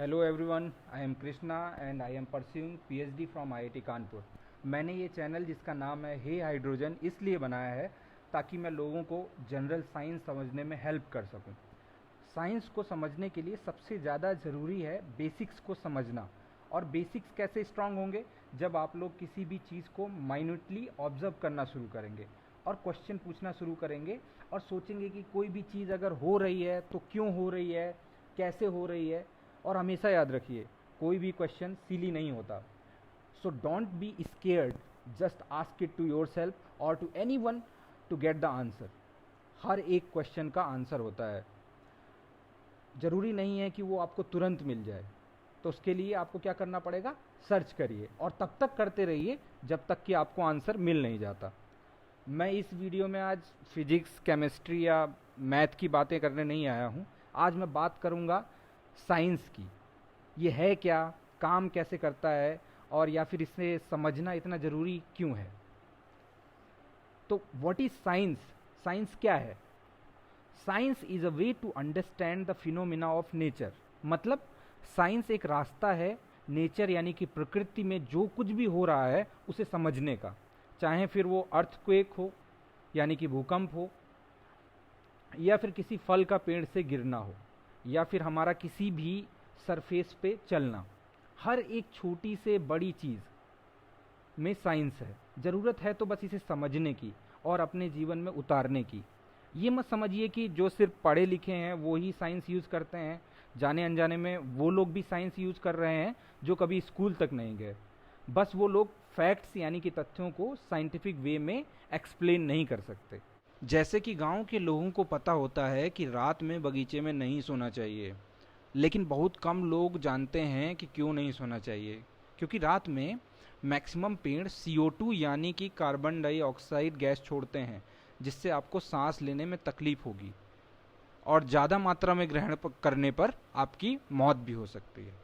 Hello everyone, I am Krishna and I am pursuing PhD from IIT Kanpur. मैंने ये channel जिसका नाम है हे हाइड्रोजन इसलिए बनाया है ताकि मैं लोगों को जनरल साइंस समझने में हेल्प कर सकूं। साइंस को समझने के लिए सबसे ज़्यादा ज़रूरी है बेसिक्स को समझना। और बेसिक्स कैसे स्ट्रांग होंगे? जब आप लोग किसी भी चीज़ को माइन्यूटली ऑब्जर्व करना शुरू करेंगे और क्वेश्चन पूछना शुरू करेंगे और सोचेंगे कि कोई भी चीज़ अगर हो रही है तो क्यों हो रही है, कैसे हो रही है। और हमेशा याद रखिए, कोई भी क्वेश्चन सिली नहीं होता। So don't be scared, just ask it to yourself और to anyone to get the answer. हर एक क्वेश्चन का आंसर होता है। ज़रूरी नहीं है कि वो आपको तुरंत मिल जाए, तो उसके लिए आपको क्या करना पड़ेगा? सर्च करिए और तब तक करते रहिए जब तक कि आपको आंसर मिल नहीं जाता। मैं इस वीडियो में आज फिजिक्स, केमिस्ट्री या मैथ की बातें करने नहीं आया हूँ। आज मैं बात करूँगा साइंस की। ये है क्या, काम कैसे करता है, और या फिर इसे समझना इतना ज़रूरी क्यों है। तो व्हाट इज साइंस? साइंस क्या है? Science is a way to understand the phenomena of nature. मतलब साइंस एक रास्ता है नेचर यानी कि प्रकृति में जो कुछ भी हो रहा है उसे समझने का। चाहे फिर वो अर्थक्वेक हो यानी कि भूकंप हो, या फिर किसी फल का पेड़ से गिरना हो, या फिर हमारा किसी भी सरफेस पे चलना। हर एक छोटी से बड़ी चीज़ में साइंस है। ज़रूरत है तो बस इसे समझने की और अपने जीवन में उतारने की। ये मत समझिए कि जो सिर्फ पढ़े लिखे हैं वो ही साइंस यूज़ करते हैं। जाने अनजाने में वो लोग भी साइंस यूज़ कर रहे हैं जो कभी स्कूल तक नहीं गए। बस वो लोग फैक्ट्स यानी कि तथ्यों को साइंटिफिक वे में एक्सप्लेन नहीं कर सकते। जैसे कि गांव के लोगों को पता होता है कि रात में बगीचे में नहीं सोना चाहिए, लेकिन बहुत कम लोग जानते हैं कि क्यों नहीं सोना चाहिए। क्योंकि रात में मैक्सिमम पेड़ CO2 यानी कि कार्बन डाइऑक्साइड गैस छोड़ते हैं, जिससे आपको सांस लेने में तकलीफ होगी और ज़्यादा मात्रा में ग्रहण करने पर आपकी मौत भी हो सकती है।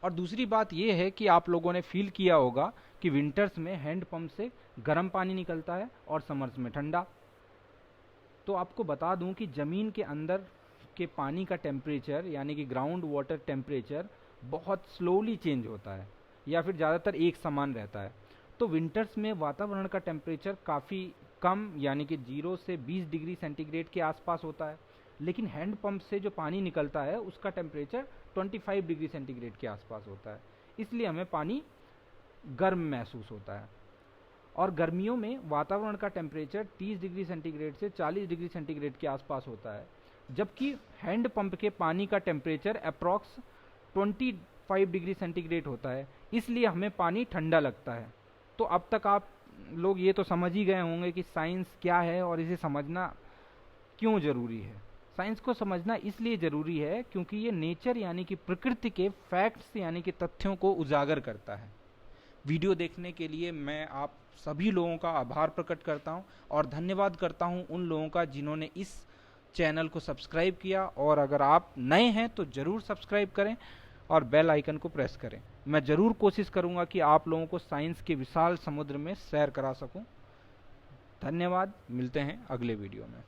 और दूसरी बात यह है कि आप लोगों ने फील किया होगा कि विंटर्स में हैंड पंप से गर्म पानी निकलता है और समर्स में ठंडा। तो आपको बता दूं कि ज़मीन के अंदर के पानी का टेम्परेचर यानी कि ग्राउंड वाटर टेम्परेचर बहुत स्लोली चेंज होता है या फिर ज़्यादातर एक समान रहता है। तो विंटर्स में वातावरण का टेम्परेचर काफ़ी कम यानी कि 0 से 20 डिग्री सेंटीग्रेड के आसपास होता है, लेकिन हैंड पंप से जो पानी निकलता है उसका टेम्परेचर 25 डिग्री सेंटीग्रेड के आसपास होता है। इसलिए हमें पानी गर्म महसूस होता है। और गर्मियों में वातावरण का टेम्परेचर 30 डिग्री सेंटीग्रेड से 40 डिग्री सेंटीग्रेड के आसपास होता है, जबकि हैंड पंप के पानी का टेम्परेचर अप्रॉक्स 25 डिग्री सेंटीग्रेड होता है। इसलिए हमें पानी ठंडा लगता है। तो अब तक आप लोग ये तो समझ ही गए होंगे कि साइंस क्या है और इसे समझना क्यों ज़रूरी है। साइंस को समझना इसलिए ज़रूरी है क्योंकि ये नेचर यानी कि प्रकृति के फैक्ट्स यानी कि तथ्यों को उजागर करता है। वीडियो देखने के लिए मैं आप सभी लोगों का आभार प्रकट करता हूं और धन्यवाद करता हूं उन लोगों का जिन्होंने इस चैनल को सब्सक्राइब किया। और अगर आप नए हैं तो ज़रूर सब्सक्राइब करें और बेल आइकन को प्रेस करें। मैं ज़रूर कोशिश करूंगा कि आप लोगों को साइंस के विशाल समुद्र में सैर करा सकूं। धन्यवाद, मिलते हैं अगले वीडियो में।